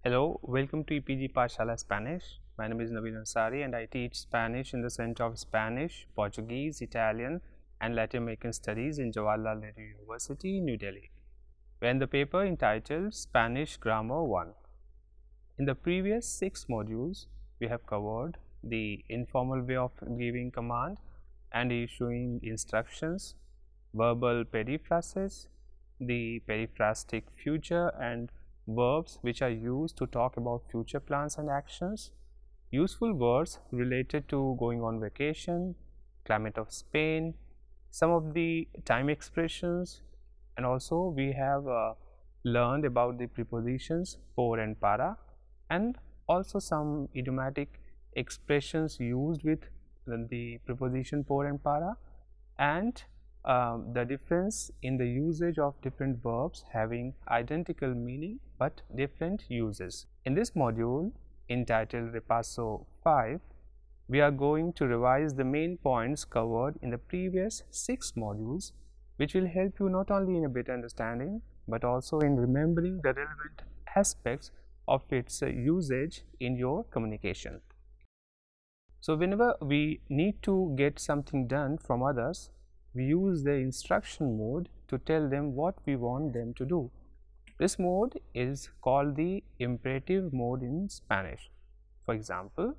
Hello, welcome to EPG Pashala Spanish. My name is Naveen Ansari and I teach Spanish in the Center of Spanish, Portuguese, Italian and Latin American Studies in Jawaharlal Nehru University, New Delhi. We are in the paper entitled Spanish Grammar 1. In the previous 6 modules, we have covered the informal way of giving command and issuing instructions, verbal periphrases, the periphrastic future and verbs which are used to talk about future plans and actions, useful words related to going on vacation, climate of Spain, some of the time expressions, and also we have learned about the prepositions por and para, and also some idiomatic expressions used with the preposition por and para, and the difference in the usage of different verbs having identical meaning but different uses. In this module entitled Repaso 5, we are going to revise the main points covered in the previous 6 modules, which will help you not only in a better understanding but also in remembering the relevant aspects of its usage in your communication. So whenever we need to get something done from others, we use the instruction mode to tell them what we want them to do. This mode is called the imperative mode in Spanish. For example,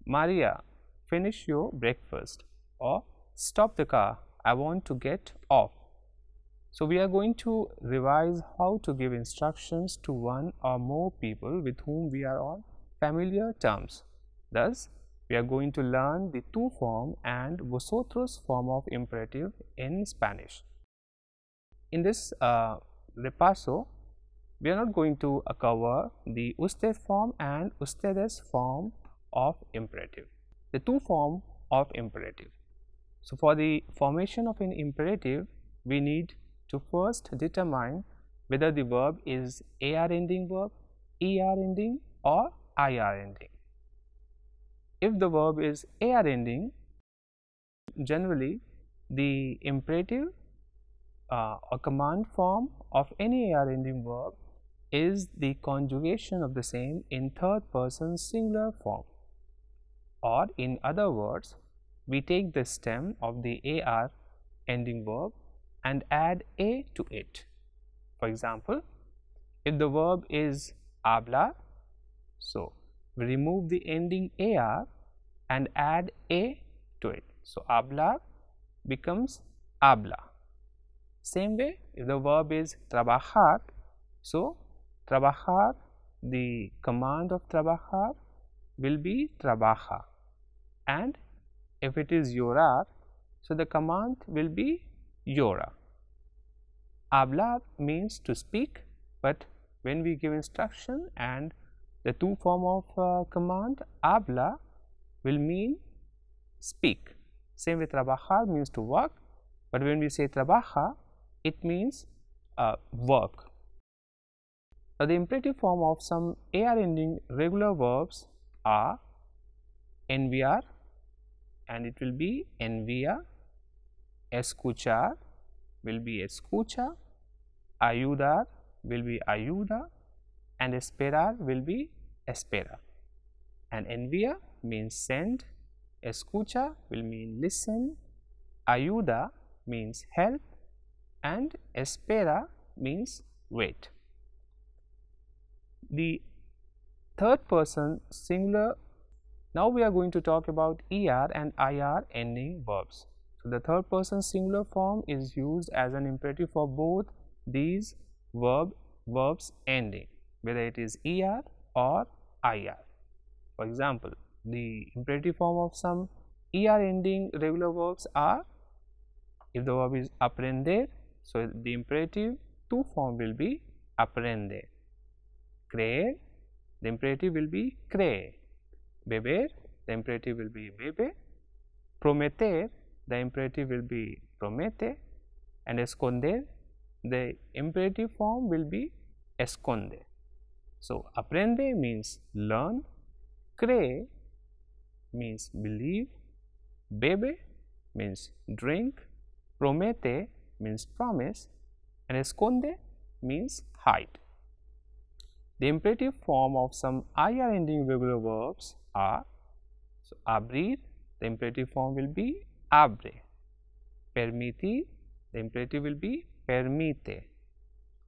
Maria, finish your breakfast, or stop the car, I want to get off. So we are going to revise how to give instructions to one or more people with whom we are on familiar terms. Thus, we are going to learn the tú form and vosotros form of imperative in Spanish. In this repaso, we are not going to cover the usted form and ustedes form of imperative, the tú form of imperative. So for the formation of an imperative, we need to first determine whether the verb is AR ending verb, ER ending or IR ending. If the verb is AR ending, generally the imperative or command form of any AR ending verb is the conjugation of the same in third person singular form, or in other words, we take the stem of the AR ending verb and add A to it. For example, if the verb is hablar, so we remove the ending AR and add A to it. So hablar becomes habla. Same way, if the verb is trabajar, so trabajar, the command of trabajar will be trabaja, and if it is llorar, so the command will be llora. Hablar means to speak, but when we give instruction and the tú form of command habla will mean speak. Same way, trabajar means to work, but when we say trabaja, it means work. Now, the imperative form of some AR ending regular verbs are enviar, and it will be envía, escuchar will be escucha, ayudar will be ayuda, and esperar will be espera. And envía means send, escucha will mean listen, ayuda means help, and espera means wait. The third person singular. Now we are going to talk about ER and IR ending verbs. So the third person singular form is used as an imperative for both these verbs ending, whether it is ER or IR. For example, the imperative form of some ER ending regular verbs are, if the verb is aprender, so the imperative tú form will be aprende. Creer, the imperative will be cree. Beber, the imperative will be bebe. Prometer, the imperative will be promete. And esconder, the imperative form will be esconde. So aprende means learn, cree means believe, bebe means drink, promete means promise, and esconde means hide. The imperative form of some IR ending regular verbs are, so abrir, the imperative form will be abre. Permitir, the imperative will be permite.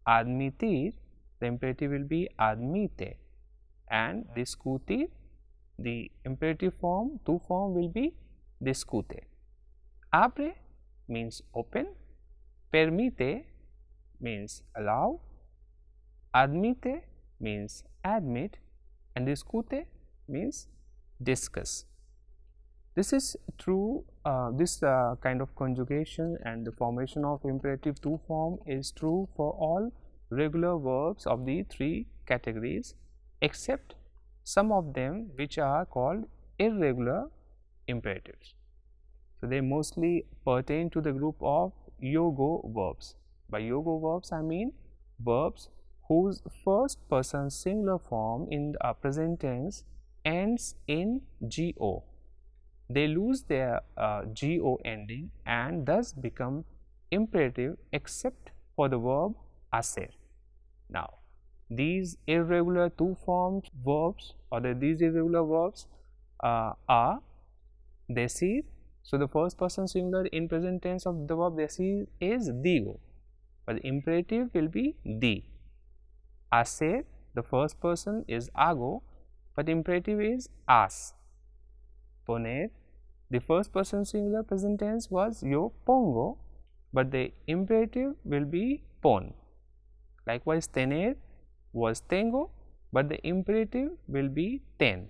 Admitir, the imperative will be admite. And discutir, the imperative form, to form will be discute. Abre means open, permite means allow, admite means admit, and discute means discuss. This is true, this kind of conjugation and the formation of imperative to form is true for all regular verbs of the three categories, except some of them which are called irregular imperatives. So, they mostly pertain to the group of yogo verbs. By yogo verbs, I mean verbs whose first person singular form in the present tense ends in go. They lose their go ending and thus become imperative except for the verb hacer. Now, these irregular two formed verbs or these irregular verbs are decir. So, the first person singular in present tense of the verb decir is digo, but the imperative will be di. Hacer, the first person is hago, but imperative is has. Poner, the first person singular present tense was yo pongo, but the imperative will be pon. Likewise, tener was tengo, but the imperative will be ten.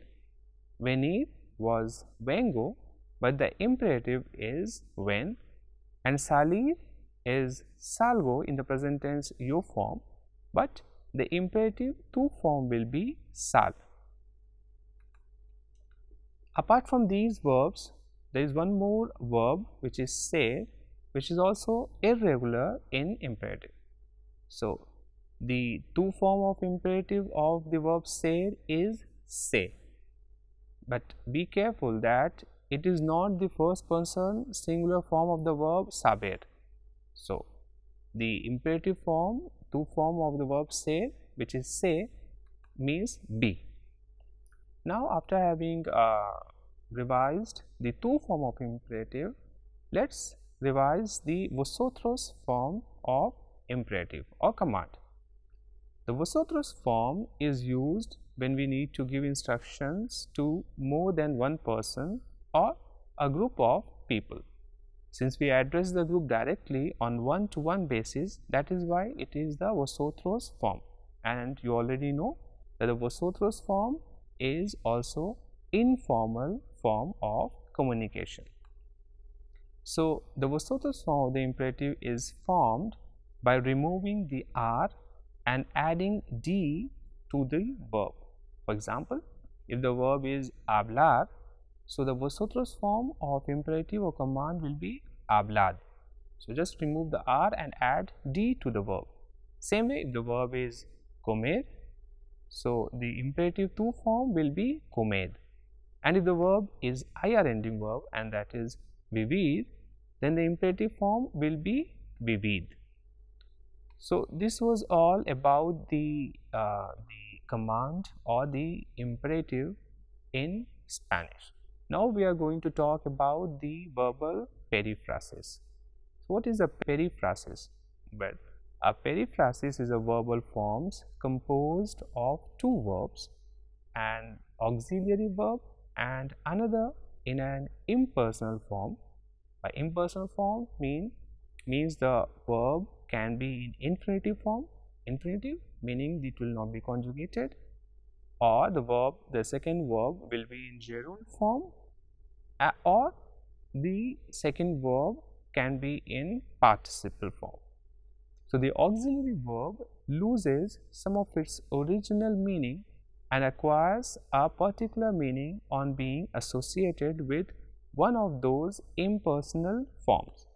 Venir was vengo, but the imperative is when, and salir is salgo in the present tense yo form, but the imperative to form will be sal. Apart from these verbs, there is one more verb which is ser, which is also irregular in imperative. So, the to form of imperative of the verb ser is se, but be careful that it is not the first person singular form of the verb saber. So, the imperative form, to form of the verb ser, which is se, means be. Now, after having revised the to form of imperative, let us revise the vosotros form of imperative or command. The vosotros form is used when we need to give instructions to more than one person or a group of people. Since we address the group directly on one-to-one basis, that is why it is the vosotros form, and you already know that the vosotros form is also informal form of communication. So, the vosotros form of the imperative is formed by removing the r and adding d to the verb. For example, if the verb is hablar, so the vosotros form of imperative or command will be hablad. So, just remove the r and add d to the verb. Same way, if the verb is comer, so the imperative to form will be comed. And if the verb is ir ending verb, and that is vivir, then the imperative form will be vivid. So, this was all about the command or the imperative in Spanish. Now, we are going to talk about the verbal periphrasis. So, what is a periphrasis? Well, a periphrasis is a verbal forms composed of two verbs, an auxiliary verb and another in an impersonal form. By impersonal form means the verb can be in infinitive form, infinitive meaning it will not be conjugated, or the second verb will be in gerund form, or the second verb can be in participle form. So, the auxiliary verb loses some of its original meaning and acquires a particular meaning on being associated with one of those impersonal forms.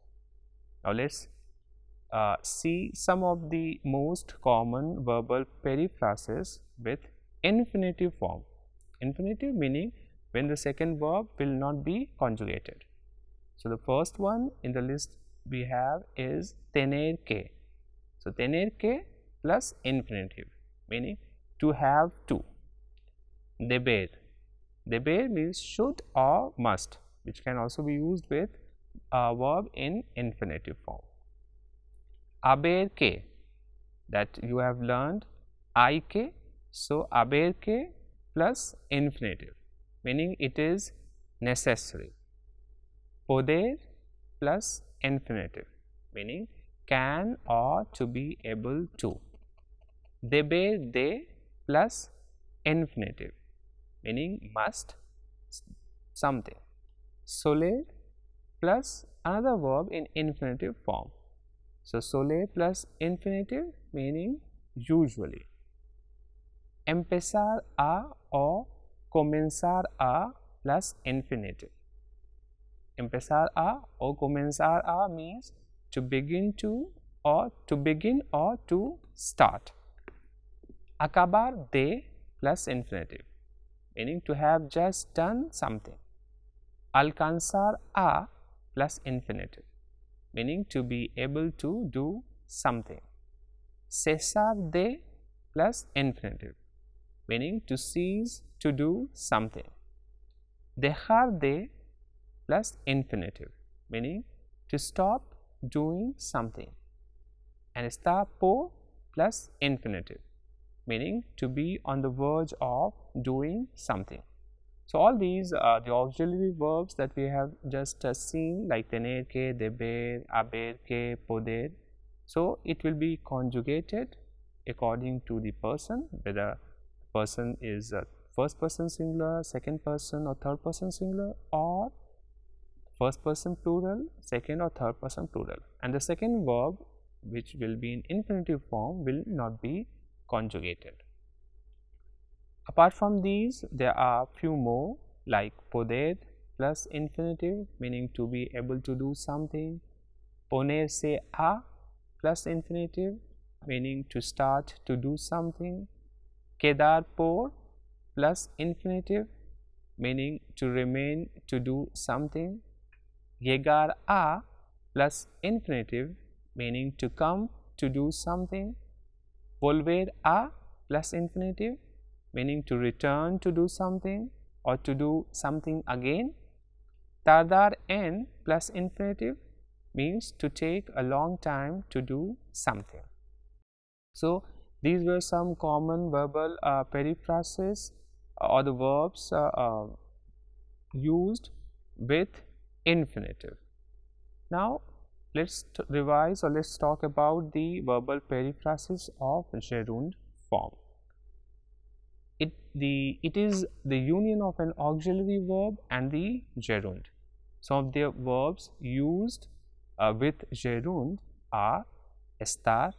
Now, let us see some of the most common verbal periphrases with infinitive form. Infinitive meaning when the second verb will not be conjugated. So, the first one in the list we have is tener que. So, tener que plus infinitive meaning to have to. Deber. Deber means should or must, which can also be used with a verb in infinitive form. Haber que, that you have learned I que, so haber que plus infinitive, meaning it is necessary. Poder plus infinitive, meaning can or to be able to. Deber de plus infinitive, meaning must something. Soler plus another verb in infinitive form. So, soler plus infinitive meaning usually. Empezar a or comenzar a plus infinitive. Empezar a or comenzar a means to begin to or to start. Acabar de plus infinitive, meaning to have just done something. Alcanzar a plus infinitive, meaning to be able to do something. Cesar de plus infinitive, meaning to cease to do something. Dejar de plus infinitive, meaning to stop doing something. And estar por plus infinitive, meaning to be on the verge of doing something. So, all these are the auxiliary verbs that we have just seen, like tener que, deber, haber que, poder. So, it will be conjugated according to the person, whether person is first person singular, second person or third person singular, or first person plural, second or third person plural. And the second verb, which will be in infinitive form, will not be conjugated. Apart from these, there are few more, like poder plus infinitive, meaning to be able to do something. Ponerse a plus infinitive, meaning to start to do something. Quedar por plus infinitive, meaning to remain to do something. Llegar a plus infinitive, meaning to come to do something. Volver a plus infinitive, meaning to return to do something or to do something again. Tardar en plus infinitive means to take a long time to do something. So, these were some common verbal periphrases or the verbs used with infinitive. Now, let's revise or let's talk about the verbal periphrases of gerund form. It is the union of an auxiliary verb and the gerund. Some of the verbs used with gerund are estar,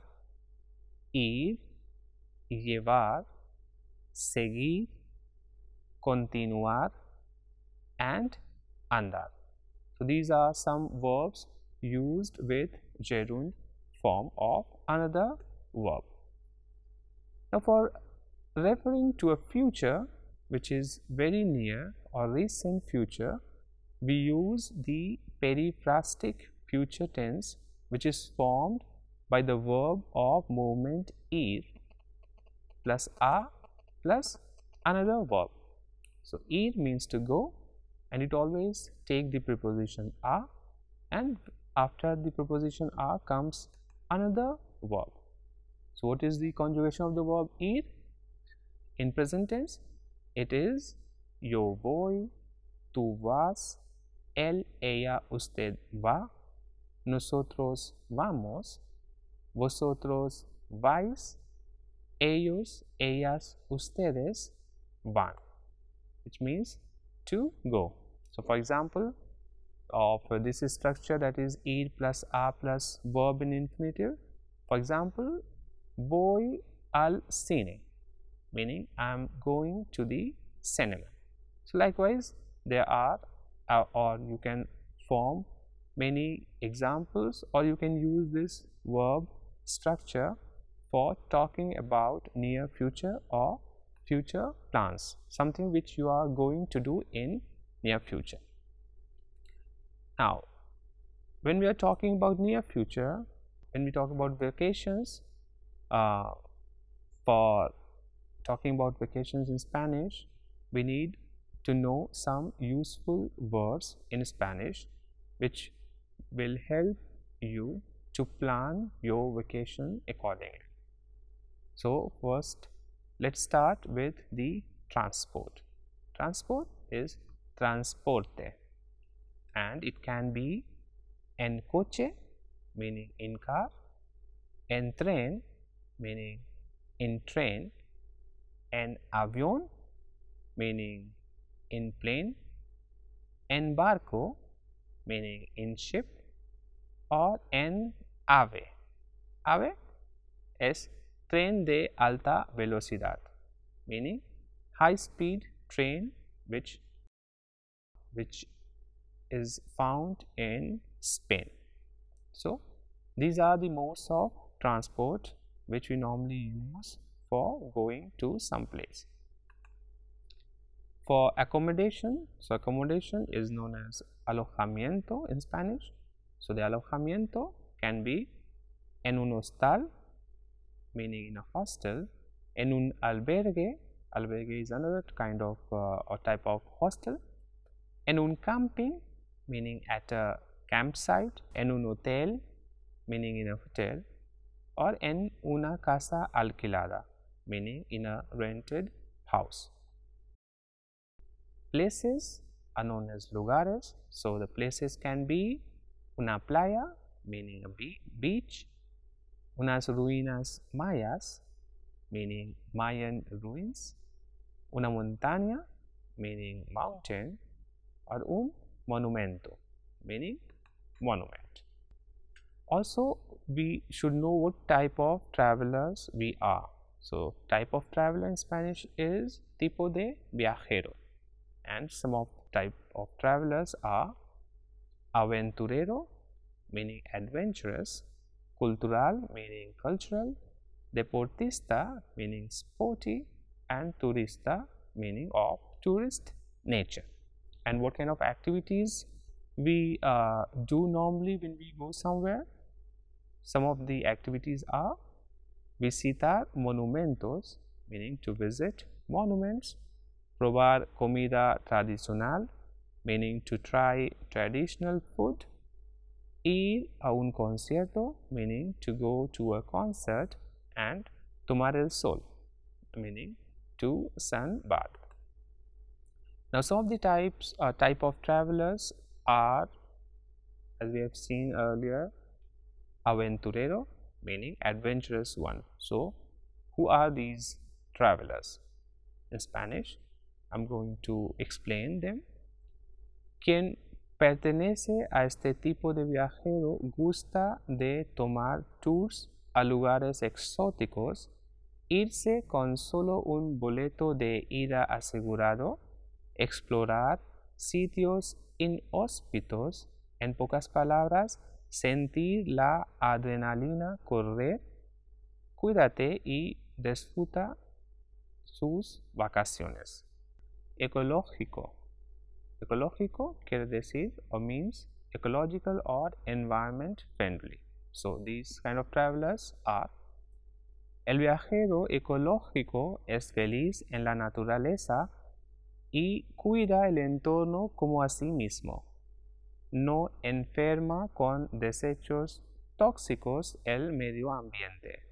ir, llevar, seguir, continuar, and andar. So, these are some verbs used with gerund form of another verb. Now, for referring to a future which is very near or recent future, we use the periphrastic future tense, which is formed by the verb of movement ir plus a plus another verb. So, ir means to go, and it always take the preposition a, and after the preposition a comes another verb. So, what is the conjugation of the verb ir? In present tense, it is yo voy, tú vas, él, ella, usted va, nosotros vamos, vosotros vais, ellos, ellas, ustedes van, which means to go. So, for example, of this structure, that is ir plus a plus verb in infinitive. For example, voy al cine, meaning I am going to the cinema. So, likewise, there are or you can form many examples, or you can use this verb structure for talking about near future or future plans, something which you are going to do in near future. Now, when we are talking about near future, when we talk about vacations, for talking about vacations in Spanish, we need to know some useful words in Spanish which will help you to plan your vacation accordingly. So first, let's start with the transport. Transport is transporte, and it can be en coche, meaning in car, en tren, meaning in train, en avión, meaning in plane, en barco, meaning in ship, or en ave. Ave es tren de alta velocidad, meaning high speed train which is found in Spain. So these are the modes of transport which we normally use for going to some place. For accommodation, so accommodation is known as alojamiento in Spanish. So the alojamiento can be en un hostal, meaning in a hostel, en un albergue, albergue is another kind of or type of hostel, en un camping, meaning at a campsite, en un hotel, meaning in a hotel, or en una casa alquilada, meaning in a rented house. Places are known as lugares. So the places can be una playa, meaning a beach, unas ruinas mayas, meaning Mayan ruins, una montaña, meaning mountain, or un monumento, meaning monument. Also, we should know what type of travelers we are. So type of traveler in Spanish is tipo de viajero, and some of type of travelers are aventurero, meaning adventurous, cultural, meaning cultural, deportista, meaning sporty, and turista, meaning of tourist nature. And what kind of activities we do normally when we go somewhere? Some of the activities are visitar monumentos, meaning to visit monuments, probar comida tradicional, meaning to try traditional food, ir a un concierto, meaning to go to a concert, and tomar el sol, meaning to sunbathe. Now some of the type of travelers are, as we have seen earlier, aventurero, meaning adventurous one. So who are these travelers? In Spanish, I'm going to explain them. Quien pertenece a este tipo de viajero gusta de tomar tours a lugares exóticos, irse con solo un boleto de ida asegurado, explorar sitios inhóspitos, en pocas palabras, sentir la adrenalina correr, cuídate y disfruta sus vacaciones. Ecológico. Ecológico quiere decir or means ecological or environment friendly. So these kind of travelers are: el viajero ecológico es feliz en la naturaleza y cuida el entorno como a sí mismo. No enferma con desechos tóxicos el medio ambiente.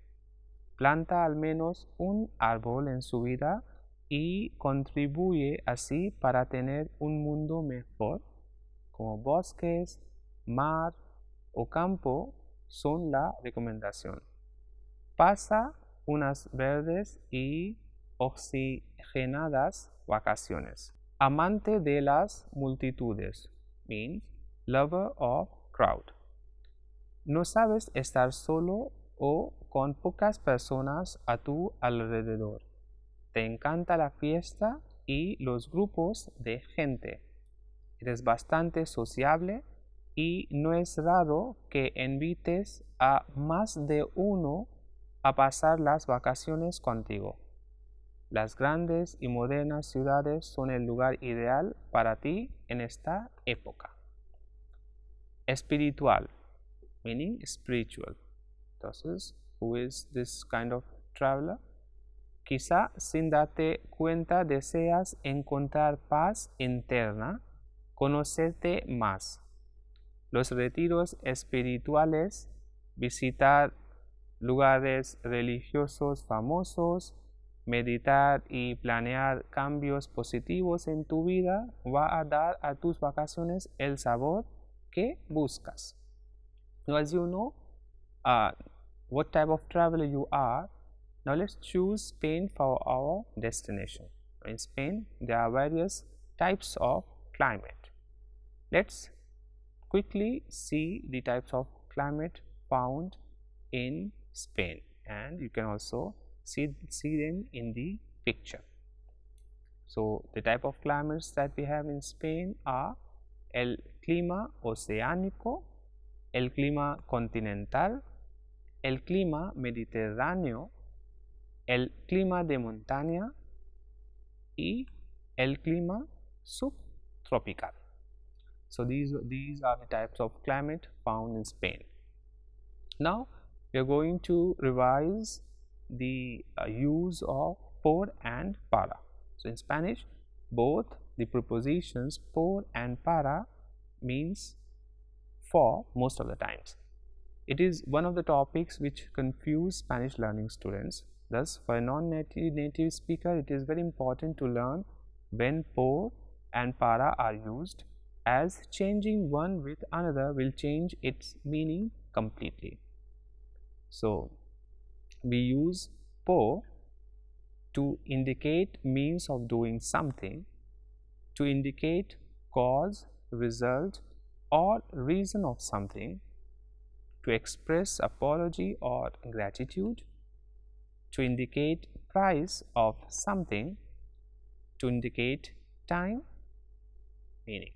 Planta al menos un árbol en su vida y contribuye así para tener un mundo mejor, como bosques, mar o campo son la recomendación. Pasa unas verdes y oxigenadas vacaciones. Amante de las multitudes, means lover of crowd. No sabes estar solo o con pocas personas a tu alrededor. Te encanta la fiesta y los grupos de gente. Eres bastante sociable y no es raro que invites a más de uno a pasar las vacaciones contigo. Las grandes y modernas ciudades son el lugar ideal para ti en esta época. Espiritual, meaning spiritual. Entonces, who is this kind of traveler? quizá sin darte cuenta deseas encontrar paz interna, conocerte más. Los retiros espirituales, visitar lugares religiosos famosos, meditar y planear cambios positivos en tu vida va a dar a tus vacaciones el sabor que buscas. Now, as you know what type of traveler you are, now let's choose Spain for our destination. In Spain, there are various types of climate. Let's quickly see the types of climate found in Spain, and you can also see them in the picture. So the type of climates that we have in Spain are el clima oceánico, el clima continental, el clima mediterráneo, el clima de montaña y el clima subtropical. So these are the types of climate found in Spain. Now we are going to revise the use of por and para. So in Spanish, both the prepositions por and para means for most of the times. It is one of the topics which confuse Spanish learning students. Thus, for a non-native speaker, it is very important to learn when por and para are used, as changing one with another will change its meaning completely. So we use por to indicate means of doing something, to indicate cause, result or reason of something, to express apology or gratitude, to indicate price of something, to indicate time, meaning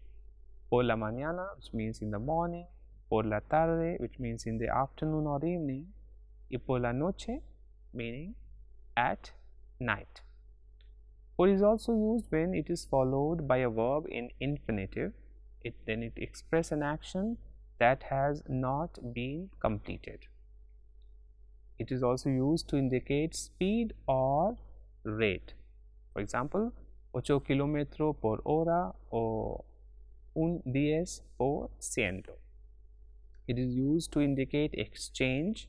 por la mañana, which means in the morning, por la tarde, which means in the afternoon or evening, y por la noche, meaning at night. Por is also used when it is followed by a verb in infinitive. Then it expresses an action that has not been completed. It is also used to indicate speed or rate. For example, 8 kilómetros por hora o 10%. It is used to indicate exchange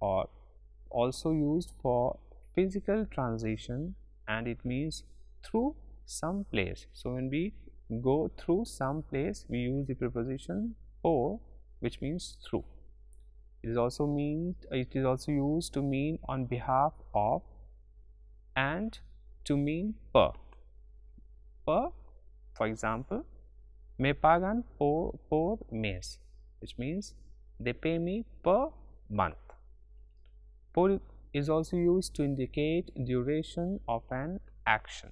or also used for physical transition, and it means through some place. So when we go through some place, we use the preposition por, which means through. It is also used to mean on behalf of and to mean per. Per, for example, me pagan por mes, which means they pay me per month. Por is also used to indicate duration of an action,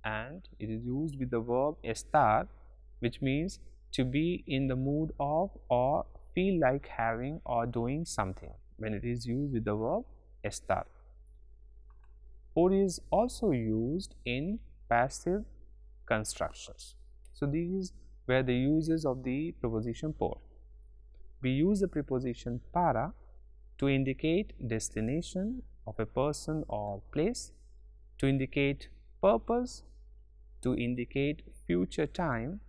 and it is used with the verb estar, which means to be in the mood of or feel like having or doing something, when it is used with the verb estar. Por is also used in passive constructions. So these were the uses of the preposition por. We use the preposition para to indicate destination of a person or place, to indicate purpose, to indicate future time,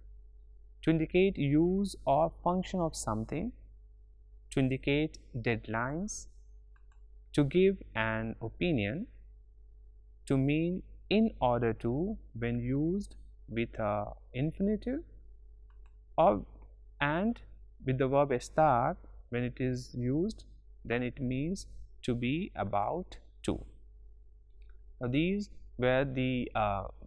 to indicate use or function of something, to indicate deadlines, to give an opinion, to mean in order to when used with a infinitive, or and with the verb estar when it is used, then it means to be about to. Now these were the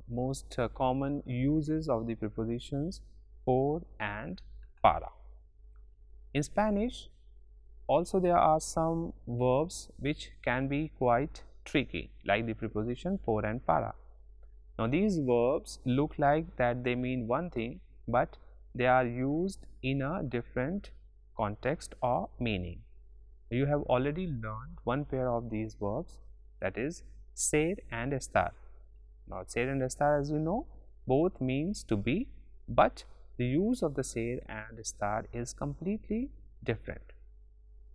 most common uses of the prepositions por and para. In Spanish also there are some verbs which can be quite tricky, like the preposition por and para. Now these verbs look like that they mean one thing, but they are used in a different context or meaning. You have already learned one pair of these verbs, that is ser and estar. Now ser and estar, as you know, both means to be, but the use of the ser and estar is completely different.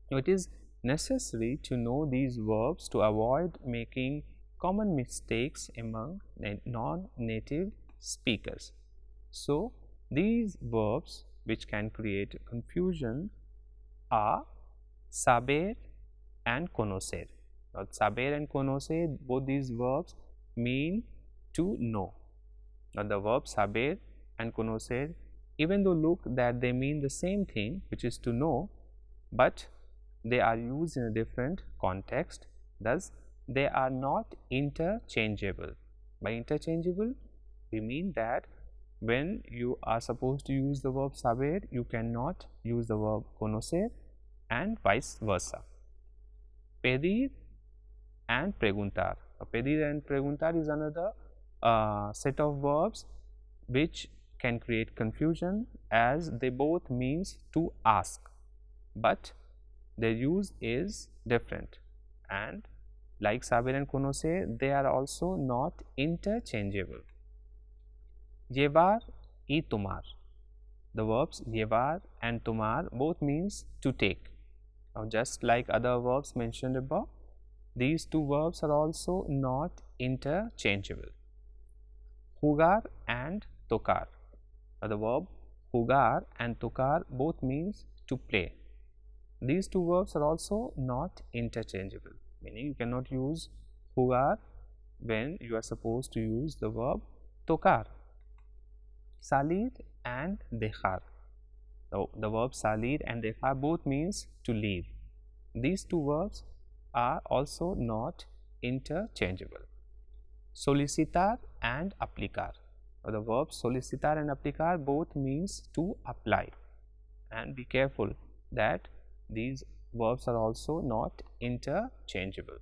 Now it is necessary to know these verbs to avoid making common mistakes among non-native speakers. So, these verbs which can create confusion are saber and conocer. Now, saber and conocer, both these verbs mean to know. Now, the verb saber and conocer, even though look that they mean the same thing, which is to know, but they are used in a different context, thus they are not interchangeable. By interchangeable, we mean that when you are supposed to use the verb saber, you cannot use the verb conocer, and vice versa. Pedir and preguntar. Pedir and preguntar is another set of verbs which can create confusion, as they both means to ask, but their use is different, and like saber and conocer, they are also not interchangeable. Llevar y tomar. The verbs llevar and tomar both means to take. Now, just like other verbs mentioned above, these two verbs are also not interchangeable. Jugar and tocar. Now, the verb jugar and tocar both means to play. These two verbs are also not interchangeable, meaning you cannot use jugar when you are supposed to use the verb tocar. Salir and dejar. The verb salir and dejar both means to leave. These two verbs are also not interchangeable. Solicitar and aplicar. The verbs solicitar and aplicar both means to apply, and be careful that these verbs are also not interchangeable.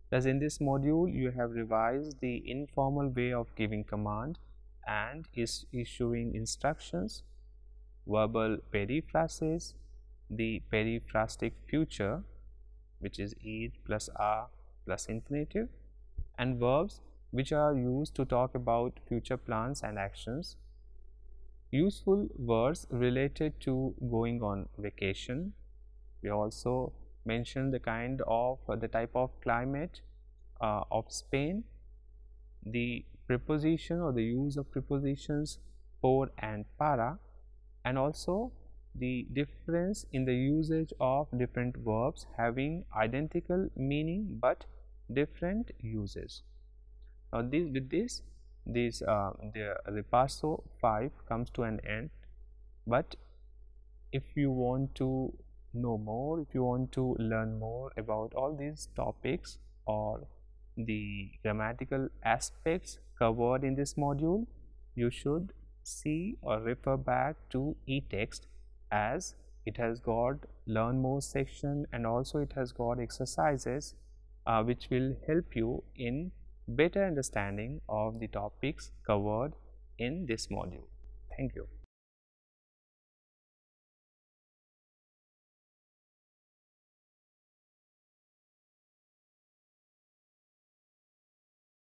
Thus, in this module, you have revised the informal way of giving command and issuing instructions, verbal periphrases, the periphrastic future, which is ir plus are plus infinitive, and verbs which are used to talk about future plans and actions. Useful words related to going on vacation. We also mentioned the type of climate of Spain, the preposition or the use of prepositions por and para, and also the difference in the usage of different verbs having identical meaning but different uses. Now, the Repaso 5 comes to an end, but if you want to know more, if you want to learn more about all these topics or the grammatical aspects covered in this module, you should see or refer back to e-text, as it has got learn more section, and also it has got exercises which will help you in better understanding of the topics covered in this module. Thank you.